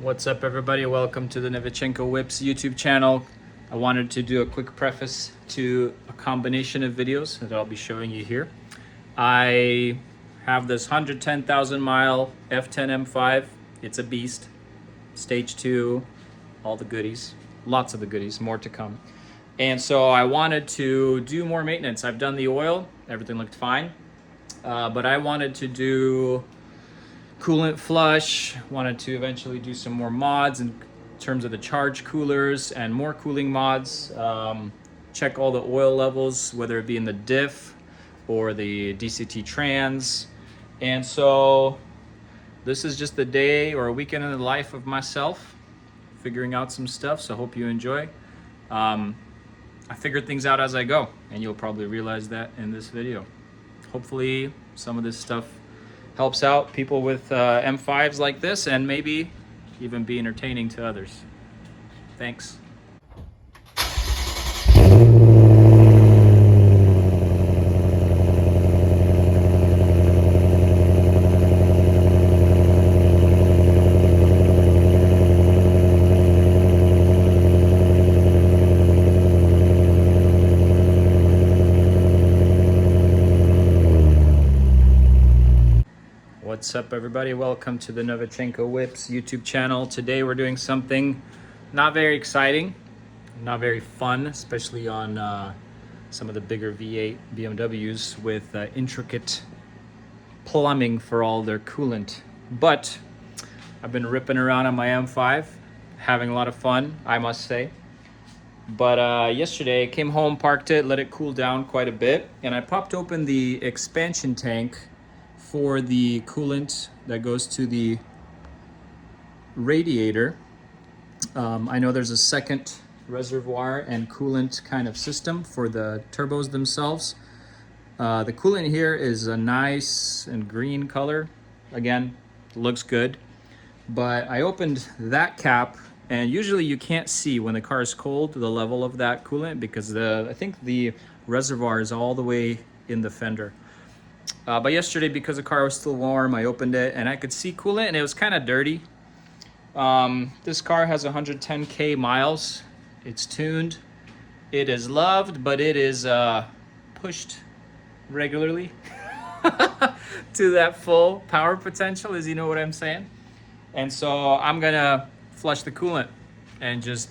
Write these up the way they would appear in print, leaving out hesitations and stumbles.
What's up, everybody? Welcome to the Novichenko Whips YouTube channel. I wanted to do a quick preface to a combination of videos that I'll be showing you here. I have this 110,000 mile F10 M5. It's a beast. Stage 2, all the goodies, lots of the goodies, more to come. And so I wanted to do more maintenance. I've done the oil, everything looked fine, but I wanted to do coolant flush, wanted to eventually do some more mods in terms of the charge coolers and more cooling mods. Check all the oil levels, whether it be in the diff or the DCT trans. And so this is just a day or a weekend in the life of myself, figuring out some stuff, so hope you enjoy. I figured things out as I go, and you'll probably realize that in this video. Hopefully some of this stuff helps out people with M5s like this, and maybe even be entertaining to others. Thanks. What's up, everybody? Welcome to the Novichenko Whips YouTube channel. Today we're doing something not very exciting, not very fun, especially on some of the bigger V8 BMWs with intricate plumbing for all their coolant. But I've been ripping around on my M5, having a lot of fun, I must say. But yesterday I came home, parked it, let it cool down quite a bit, and I popped open the expansion tank for the coolant that goes to the radiator. I know there's a second reservoir and coolant kind of system for the turbos themselves. The coolant here is a nice and green color. Again, looks good. But I opened that cap, and usually you can't see when the car is cold the level of that coolant because I think the reservoir is all the way in the fender. But yesterday, because the car was still warm, I opened it and I could see coolant, and it was kind of dirty. This car has 110K miles. It's tuned. It is loved, but it is pushed regularly to that full power potential, as you know what I'm saying. And so I'm gonna flush the coolant and just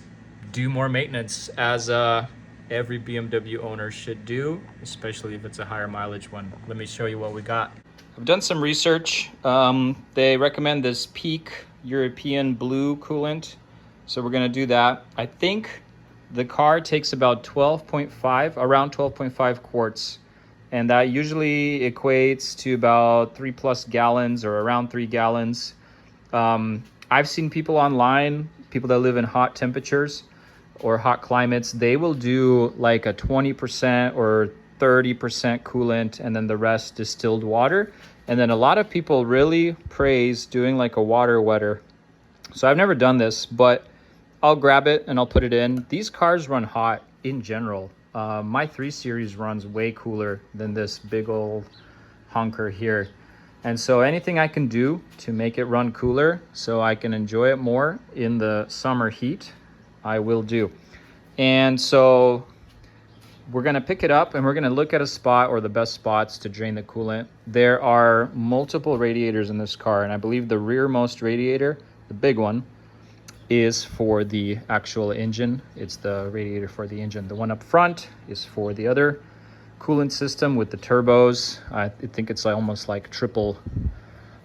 do more maintenance as every BMW owner should do, especially if it's a higher mileage one. Let me show you what we got. I've done some research. They recommend this Peak European blue coolant, so we're gonna do that. I think the car takes about around 12.5 quarts, and that usually equates to about 3+ gallons or around 3 gallons. I've seen people online, people that live in hot temperatures or hot climates, they will do like a 20% or 30% coolant and then the rest distilled water. And then a lot of people really praise doing like a water wetter. So I've never done this, but I'll grab it and I'll put it in. These cars run hot in general. My 3 Series runs way cooler than this big old honker here. And so anything I can do to make it run cooler so I can enjoy it more in the summer heat, I will do. And so we're gonna pick it up and we're gonna look at a spot or the best spots to drain the coolant. There are multiple radiators in this car, and I believe the rearmost radiator, the big one, is for the actual engine. It's the radiator for the engine. The one up front is for the other coolant system with the turbos. I think it's almost like triple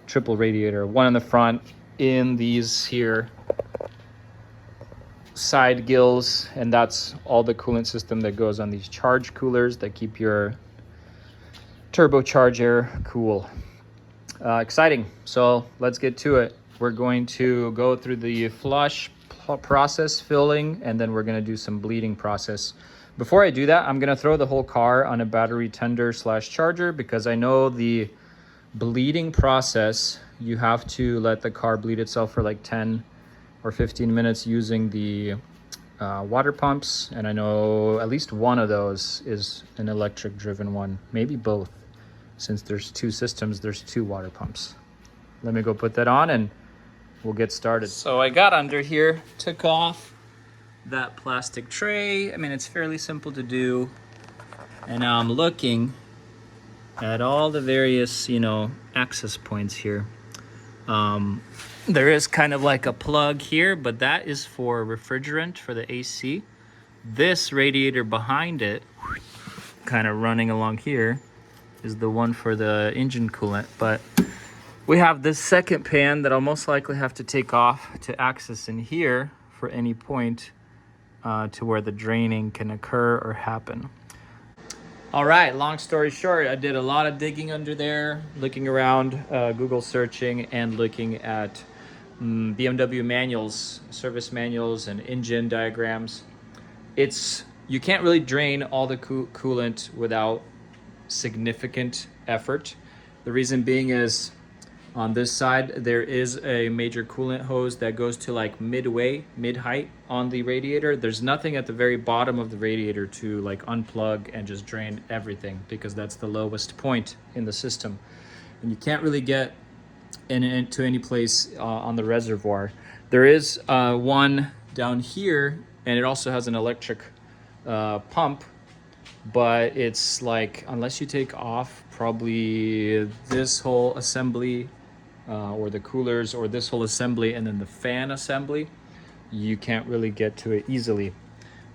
radiator. One in the front in these here side gills, and that's all the coolant system that goes on these charge coolers that keep your turbocharger cool. Exciting. So let's get to it. We're going to go through the flush process, filling, and then we're going to do some bleeding process. Before I do that, I'm going to throw the whole car on a battery tender / charger, because I know the bleeding process, you have to let the car bleed itself for like 10 or 15 minutes using the water pumps, and I know at least one of those is an electric driven one, maybe both. Since there's 2 systems, there's 2 water pumps. Let me go put that on and we'll get started. So I got under here, took off that plastic tray. I mean, it's fairly simple to do. And now I'm looking at all the various, access points here. There is kind of like a plug here, but that is for refrigerant for the AC. This radiator behind it, kind of running along here, is the one for the engine coolant. But we have this second pan that I'll most likely have to take off to access in here for any point to where the draining can occur or happen. All right, long story short, I did a lot of digging under there, looking around, Google searching, and looking at BMW manuals, service manuals, and engine diagrams. You can't really drain all the coolant without significant effort. The reason being is on this side, there is a major coolant hose that goes to like mid-height on the radiator. There's nothing at the very bottom of the radiator to like unplug and just drain everything, because that's the lowest point in the system. And you can't really get into any place on the reservoir. There is one down here, and it also has an electric pump, but it's like, unless you take off probably this whole assembly or the coolers or this whole assembly and then the fan assembly, you can't really get to it easily.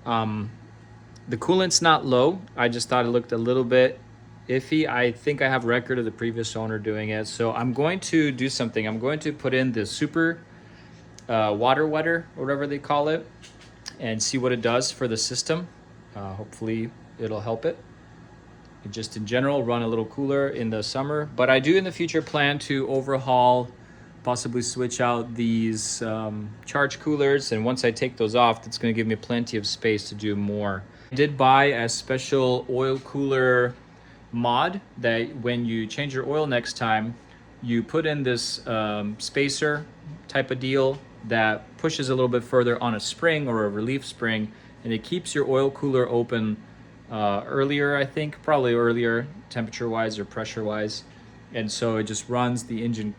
The coolant's not low. I just thought it looked a little bit iffy. I think I have record of the previous owner doing it. So I'm going to do something. I'm going to put in the super water wetter, or whatever they call it, and see what it does for the system. Hopefully it'll help it. Just in general, run a little cooler in the summer. But I do in the future plan to overhaul, possibly switch out these charge coolers. And once I take those off, that's going to give me plenty of space to do more. I did buy a special oil cooler mod that when you change your oil next time, you put in this spacer type of deal that pushes a little bit further on a spring or a relief spring, and it keeps your oil cooler open earlier, I think, probably earlier, temperature-wise or pressure-wise. And so it just runs the engine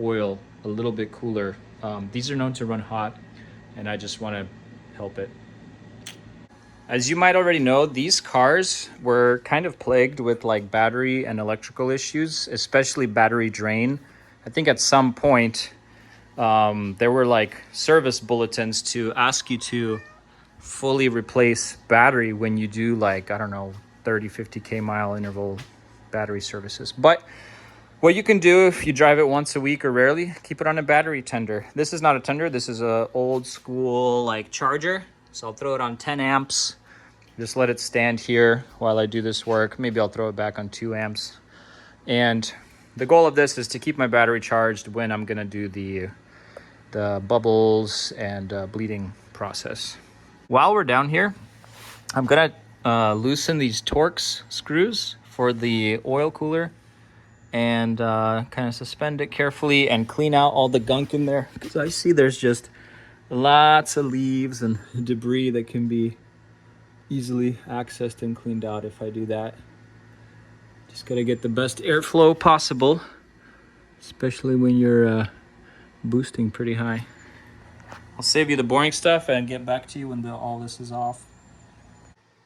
oil a little bit cooler. These are known to run hot, and I just want to help it. As you might already know, these cars were kind of plagued with like battery and electrical issues, especially battery drain. I think at some point there were like service bulletins to ask you to fully replace battery when you do like, I don't know, 30-50k mile interval battery services. But what you can do if you drive it once a week or rarely, keep it on a battery tender. This is not a tender, this is a old school like charger. So I'll throw it on 10 amps. Just let it stand here while I do this work. Maybe I'll throw it back on 2 amps. And the goal of this is to keep my battery charged when I'm gonna do the bubbles and bleeding process. While we're down here, I'm gonna loosen these Torx screws for the oil cooler and kind of suspend it carefully and clean out all the gunk in there, because I see there's just lots of leaves and debris that can be easily accessed and cleaned out if I do that. Just gotta get the best airflow possible, especially when you're boosting pretty high. I'll save you the boring stuff and get back to you when all this is off.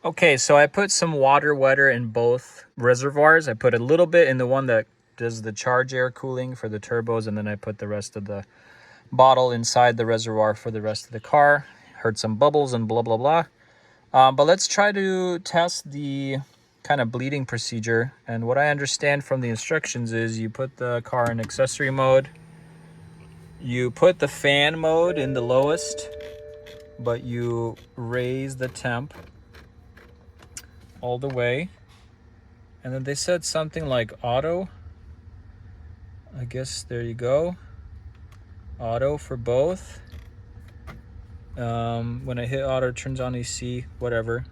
Okay, so I put some water wetter in both reservoirs. I put a little bit in the one that does the charge air cooling for the turbos, and then I put the rest of the bottle inside the reservoir for the rest of the car. Heard some bubbles and blah, blah, blah. But let's try to test the kind of bleeding procedure. And what I understand from the instructions is you put the car in accessory mode. You put the fan mode in the lowest, but you raise the temp all the way. And then they said something like auto. I guess there you go. Auto for both. When I hit auto, it turns on AC, whatever.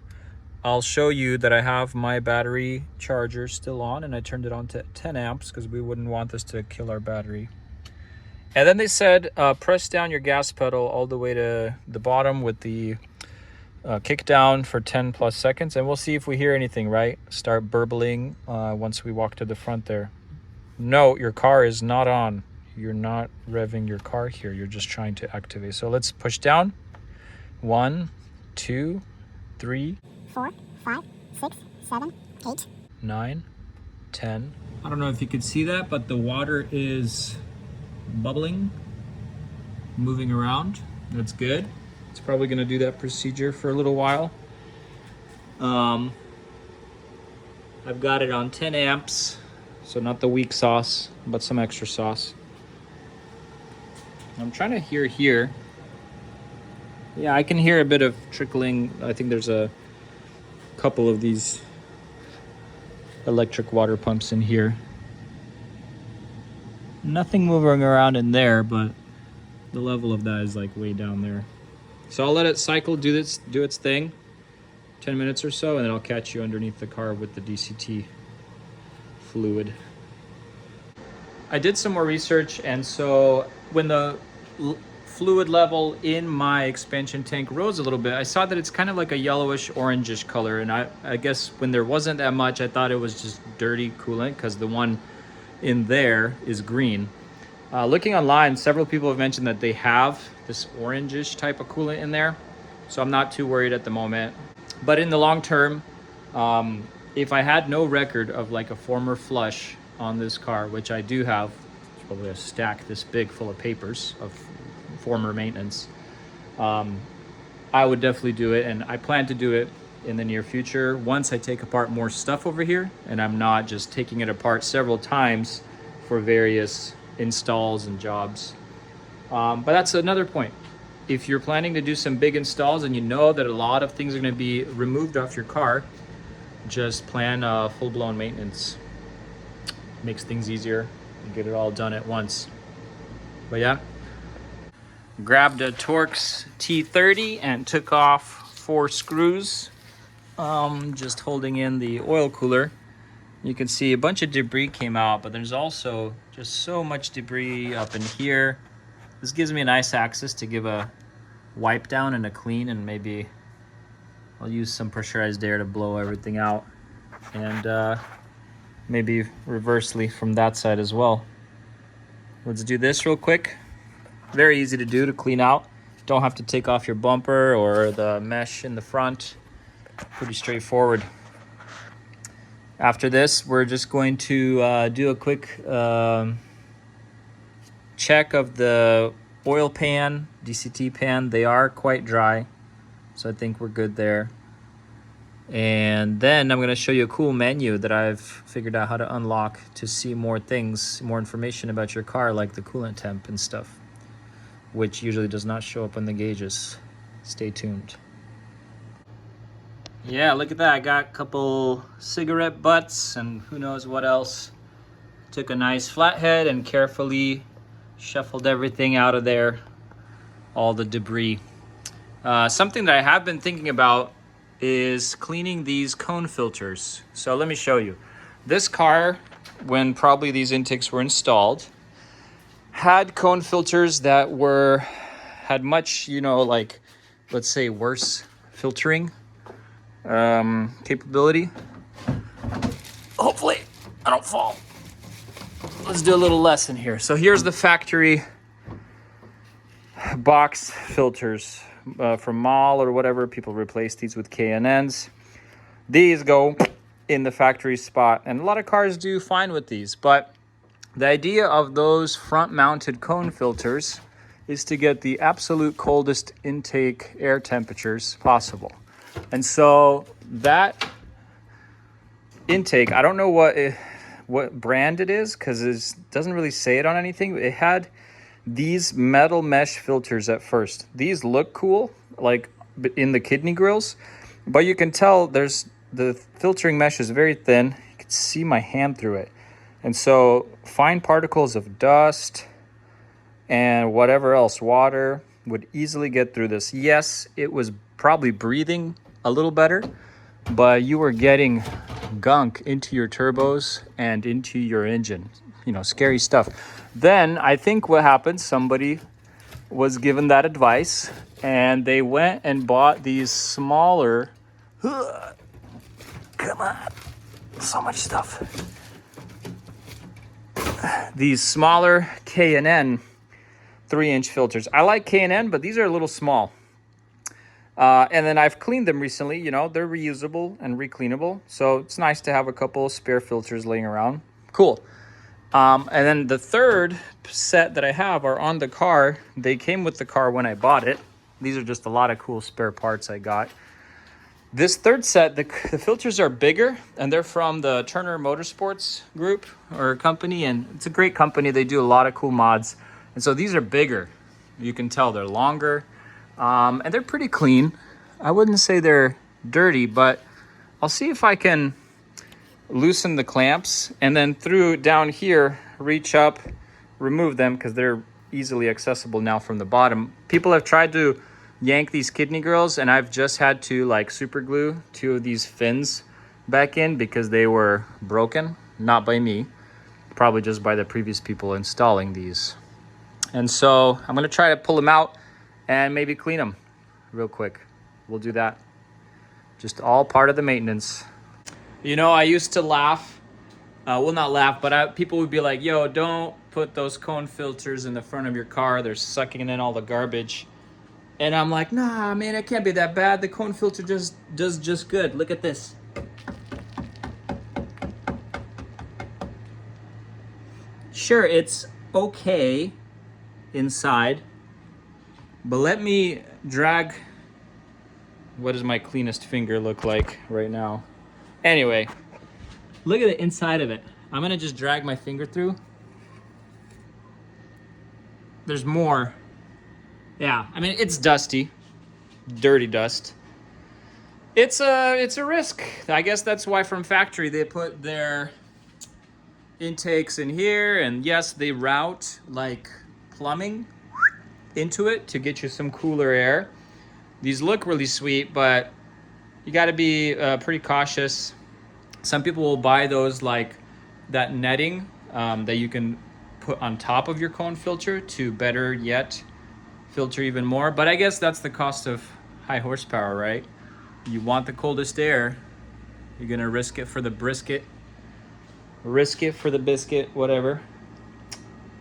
I'll show you that I have my battery charger still on, and I turned it on to 10 amps because we wouldn't want this to kill our battery. And then they said, press down your gas pedal all the way to the bottom with the kick down for 10 plus seconds. And we'll see if we hear anything, right? Start burbling once we walk to the front there. No, your car is not on. you're not revving your car here. You're just trying to activate. So let's push down. 1, 2, 3, 4, 5, 6, 7, 8, 9, 10. I don't know if you can see that, but the water is bubbling, moving around. That's good. It's probably going to do that procedure for a little while. I've got it on 10 amps, so not the weak sauce, but some extra sauce. I'm trying to hear here. Yeah, I can hear a bit of trickling. I think there's a couple of these electric water pumps in here. Nothing moving around in there, but the level of that is like way down there. So I'll let it cycle, do its thing, 10 minutes or so, and then I'll catch you underneath the car with the DCT fluid. I did some more research, and so when the fluid level in my expansion tank rose a little bit, I saw that it's kind of like a yellowish orangish color, and I guess when there wasn't that much, I thought it was just dirty coolant because the one in there is green. Looking online, several people have mentioned that they have this orangish type of coolant in there, so I'm not too worried at the moment. But in the long term, if I had no record of like a former flush on this car, which I do have, it's probably a stack this big full of papers of former maintenance, I would definitely do it, and I plan to do it in the near future once I take apart more stuff over here and I'm not just taking it apart several times for various installs and jobs. But that's another point. If you're planning to do some big installs and you know that a lot of things are going to be removed off your car, just plan a full-blown maintenance. Makes things easier and get it all done at once. But yeah, grabbed a Torx T30 and took off 4 screws, just holding in the oil cooler. You can see a bunch of debris came out, but there's also just so much debris up in here. This gives me a nice access to give a wipe down and a clean, and maybe I'll use some pressurized air to blow everything out, and maybe reversely from that side as well. Let's do this real quick. Very easy to do, to clean out. Don't have to take off your bumper or the mesh in the front. Pretty straightforward. After this, we're just going to do a quick check of the oil pan, DCT pan. They are quite dry, so I think we're good there. And then I'm going to show you a cool menu that I've figured out how to unlock to see more things, more information about your car, like the coolant temp and stuff, which usually does not show up on the gauges. Stay tuned. Yeah, look at that. I got a couple cigarette butts and who knows what else. Took a nice flathead and carefully shuffled everything out of there, all the debris. Something that I have been thinking about is cleaning these cone filters. So let me show you. This car, when probably these intakes were installed, had cone filters that had much, like, let's say, worse filtering capability. Hopefully I don't fall. Let's do a little lesson here. So here's the factory box filters from Mall or whatever. People replace these with K&Ns. These go in the factory spot, and a lot of cars do fine with these, but the idea of those front-mounted cone filters is to get the absolute coldest intake air temperatures possible. And so that intake, I don't know what brand it is, because it doesn't really say it on anything. It had these metal mesh filters at first. These look cool, like in the kidney grills, but you can tell the filtering mesh is very thin. You can see my hand through it. And so fine particles of dust and whatever else, water, would easily get through this. Yes, it was probably breathing a little better, but you were getting gunk into your turbos and into your engine. Scary stuff. Then I think what happened, somebody was given that advice and they went and bought these smaller, come on, so much stuff. these smaller K&N 3-inch filters. I like K&N, but these are a little small. And then I've cleaned them recently. You know, they're reusable and recleanable. So it's nice to have a couple of spare filters laying around. Cool. And then the third set that I have are on the car. They came with the car when I bought it. These are just a lot of cool spare parts I got. This third set, the filters are bigger, and they're from the Turner Motorsports group or company, and it's a great company. They do a lot of cool mods, and so these are bigger. You can tell they're longer, and they're pretty clean. I wouldn't say they're dirty, but I'll see if I can loosen the clamps, and then through down here, reach up, remove them, because they're easily accessible now from the bottom. People have tried to yank these kidney grills, and I've just had to like super glue 2 of these fins back in because they were broken, not by me, probably just by the previous people installing these. And so I'm gonna try to pull them out and maybe clean them real quick. We'll do that. Just all part of the maintenance. You know, I used to laugh, well, not laugh, but people would be like, yo, don't put those cone filters in the front of your car. They're sucking in all the garbage. And I'm like, nah, man, it can't be that bad. The cone filter just does just good. Look at this. Sure, it's okay inside, but let me drag. What does my cleanest finger look like right now? Anyway, look at the inside of it. I'm gonna just drag my finger through. There's more. Yeah, I mean, it's dusty, dirty dust. It's a risk. I guess that's why from factory they put their intakes in here, and yes, they route like plumbing into it to get you some cooler air. These look really sweet, but you got to be pretty cautious. Some people will buy those like that netting that you can put on top of your cone filter to better yet filter even more. But I guess that's the cost of high horsepower, right? You want the coldest air, you're gonna risk it for the brisket, risk it for the biscuit, whatever.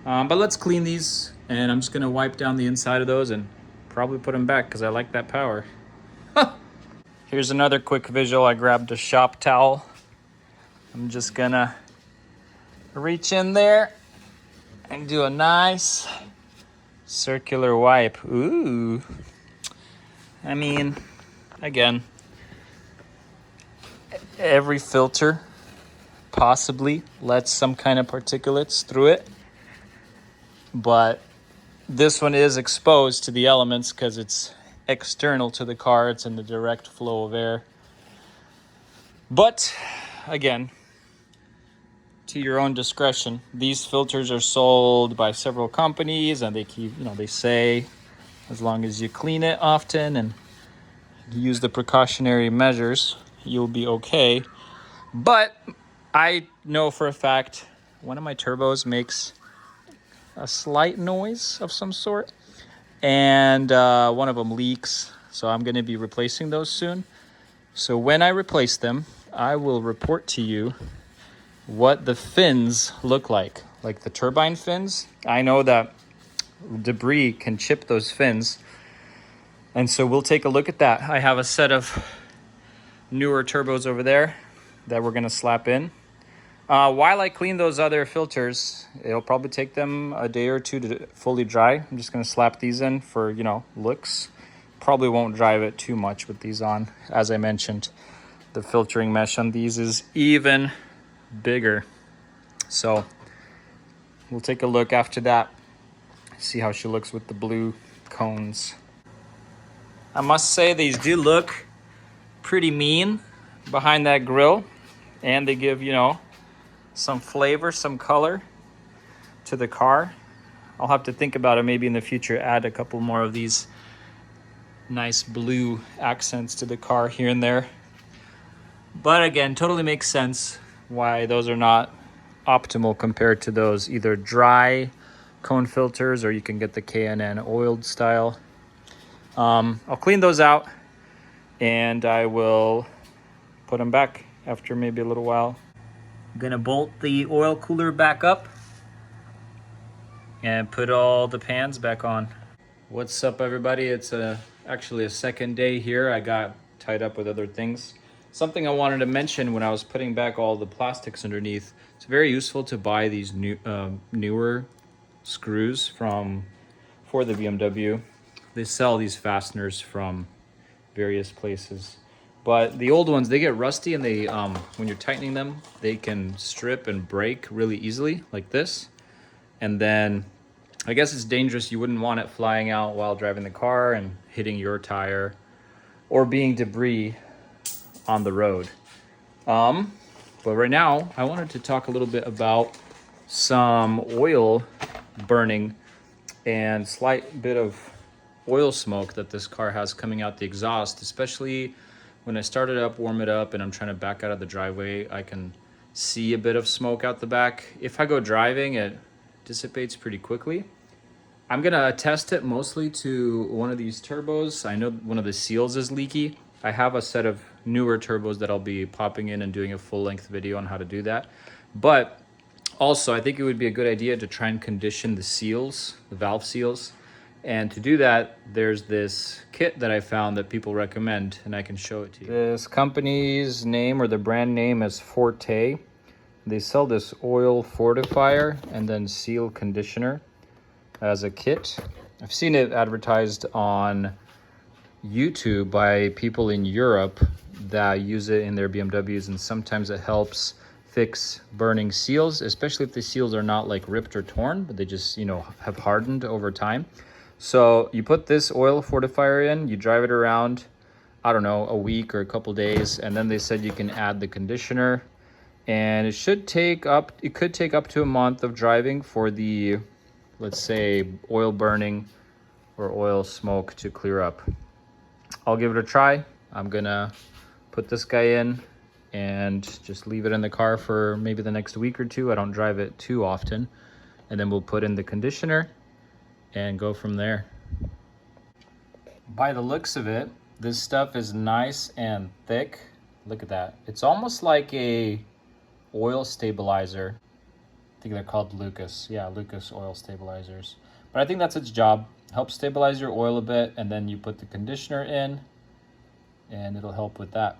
But let's clean these, and I'm just gonna wipe down the inside of those and probably put them back because I like that power. Here's another quick visual. I grabbed a shop towel. I'm just gonna reach in there and do a nice circular wipe. Ooh. I mean, again, every filter possibly lets some kind of particulates through it, but this one is exposed to the elements because it's external to the car. It's in the direct flow of air. But again, to your own discretion. These filters are sold by several companies, and they keep, they say as long as you clean it often and use the precautionary measures, you'll be okay. But I know for a fact one of my turbos makes a slight noise of some sort, and one of them leaks, so I'm going to be replacing those soon. So when I replace them, I will report to you what the fins look like the turbine fins. I know that debris can chip those fins, and so we'll take a look at that. I have a set of newer turbos over there that we're gonna slap in. While I clean those other filters, it'll probably take them a day or two to fully dry. I'm just gonna slap these in for, looks. Probably won't drive it too much with these on. As I mentioned, the filtering mesh on these is even bigger. So we'll take a look after that, see how she looks with the blue cones. I must say these do look pretty mean behind that grill, and they give, some flavor, some color to the car. I'll have to think about it, maybe in the future add a couple more of these nice blue accents to the car here and there. But again, totally makes sense why those are not optimal compared to those either dry cone filters, or you can get the K&N oiled style. I'll clean those out, and I will put them back after maybe a little while. I'm gonna bolt the oil cooler back up, and put all the pans back on. What's up, everybody? It's actually a second day here. I got tied up with other things. Something I wanted to mention when I was putting back all the plastics underneath, it's very useful to buy these newer screws for the BMW. They sell these fasteners from various places. But the old ones, they get rusty, and they when you're tightening them, they can strip and break really easily, like this. And then I guess it's dangerous. You wouldn't want it flying out while driving the car and hitting your tire or being debris on the road. But right now, I wanted to talk a little bit about some oil burning and slight bit of oil smoke that this car has coming out the exhaust, especially when I start it up, warm it up, and I'm trying to back out of the driveway. I can see a bit of smoke out the back. If I go driving, it dissipates pretty quickly. I'm gonna test it mostly to one of these turbos. I know one of the seals is leaky. I have a set of newer turbos that I'll be popping in and doing a full-length video on how to do that. But also, I think it would be a good idea to try and condition the seals, the valve seals. And to do that, there's this kit that I found that people recommend, and I can show it to you. This company's name, or the brand name, is Forte. They sell this oil fortifier and then seal conditioner as a kit. I've seen it advertised on YouTube by people in Europe that use it in their BMWs, and sometimes it helps fix burning seals, especially if the seals are not like ripped or torn, but they just, you know, have hardened over time. So you put this oil fortifier in, you drive it around, I don't know, a week or a couple days, and then they said you can add the conditioner, and it could take up to a month of driving for the, let's say, oil burning or oil smoke to clear up. I'll give it a try. I'm gonna put this guy in and just leave it in the car for maybe the next week or two. I don't drive it too often. And then we'll put in the conditioner and go from there. By the looks of it, this stuff is nice and thick. Look at that. It's almost like a oil stabilizer. I think they're called Lucas. Yeah, Lucas oil stabilizers. But I think that's its job. Help stabilize your oil a bit, and then you put the conditioner in, and it'll help with that.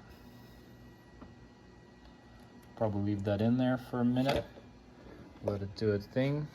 Probably leave that in there for a minute. Let it do its thing.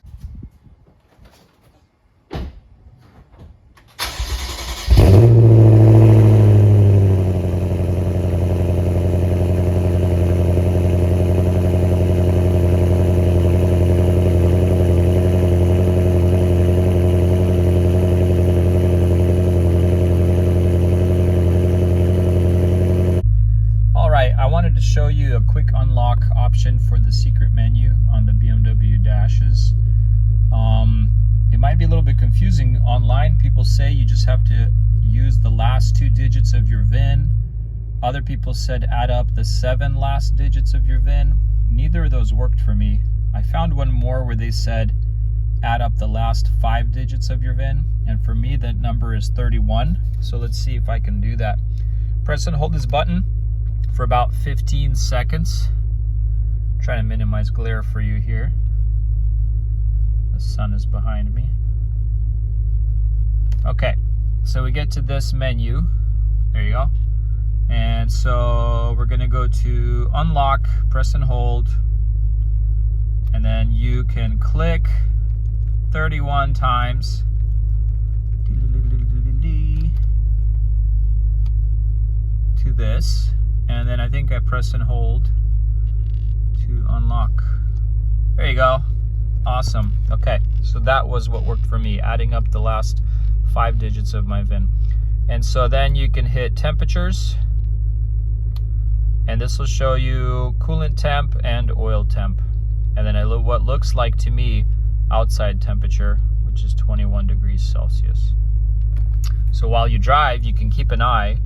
Show you a quick unlock option for the secret menu on the BMW dashes. It might be a little bit confusing. Online, people say you just have to use the last 2 digits of your VIN. Other people said add up the 7 last digits of your VIN. Neither of those worked for me. I found one more where they said add up the last 5 digits of your VIN, and for me that number is 31. So let's see if I can do that. Press and hold this button for about 15 seconds. Trying to minimize glare for you here. The sun is behind me. Okay, so we get to this menu. There you go. And so we're gonna go to unlock, press and hold, and then you can click 31 times. To this. And then I think I press and hold to unlock. There you go. Awesome. Okay, so that was what worked for me, adding up the last 5 digits of my VIN. And so then you can hit temperatures, and this will show you coolant temp and oil temp. And then what looks like to me outside temperature, which is 21 degrees Celsius. So while you drive, you can keep an eye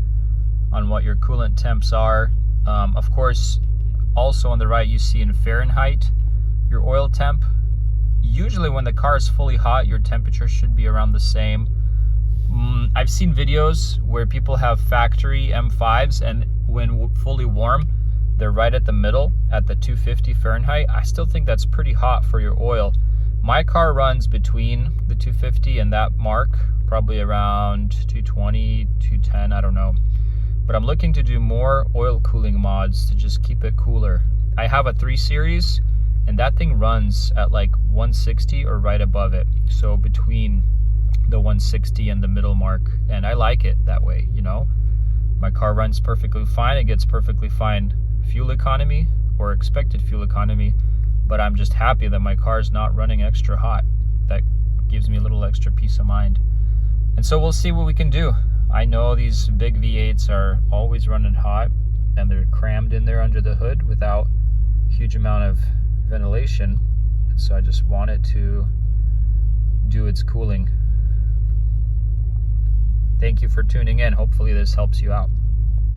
on what your coolant temps are. Of course, also on the right, you see in Fahrenheit your oil temp. Usually when the car is fully hot, your temperature should be around the same. I've seen videos where people have factory M5s, and when fully warm, they're right at the middle at the 250 Fahrenheit. I still think that's pretty hot for your oil. My car runs between the 250 and that mark, probably around 220, 210, I don't know. But I'm looking to do more oil cooling mods to just keep it cooler. I have a 3 Series, and that thing runs at like 160 or right above it. So between the 160 and the middle mark, and I like it that way, you know. My car runs perfectly fine. It gets perfectly fine fuel economy or expected fuel economy, but I'm just happy that my car's not running extra hot. That gives me a little extra peace of mind. And so we'll see what we can do. I know these big V8s are always running hot and they're crammed in there under the hood without a huge amount of ventilation. And so I just want it to do its cooling. Thank you for tuning in. Hopefully this helps you out.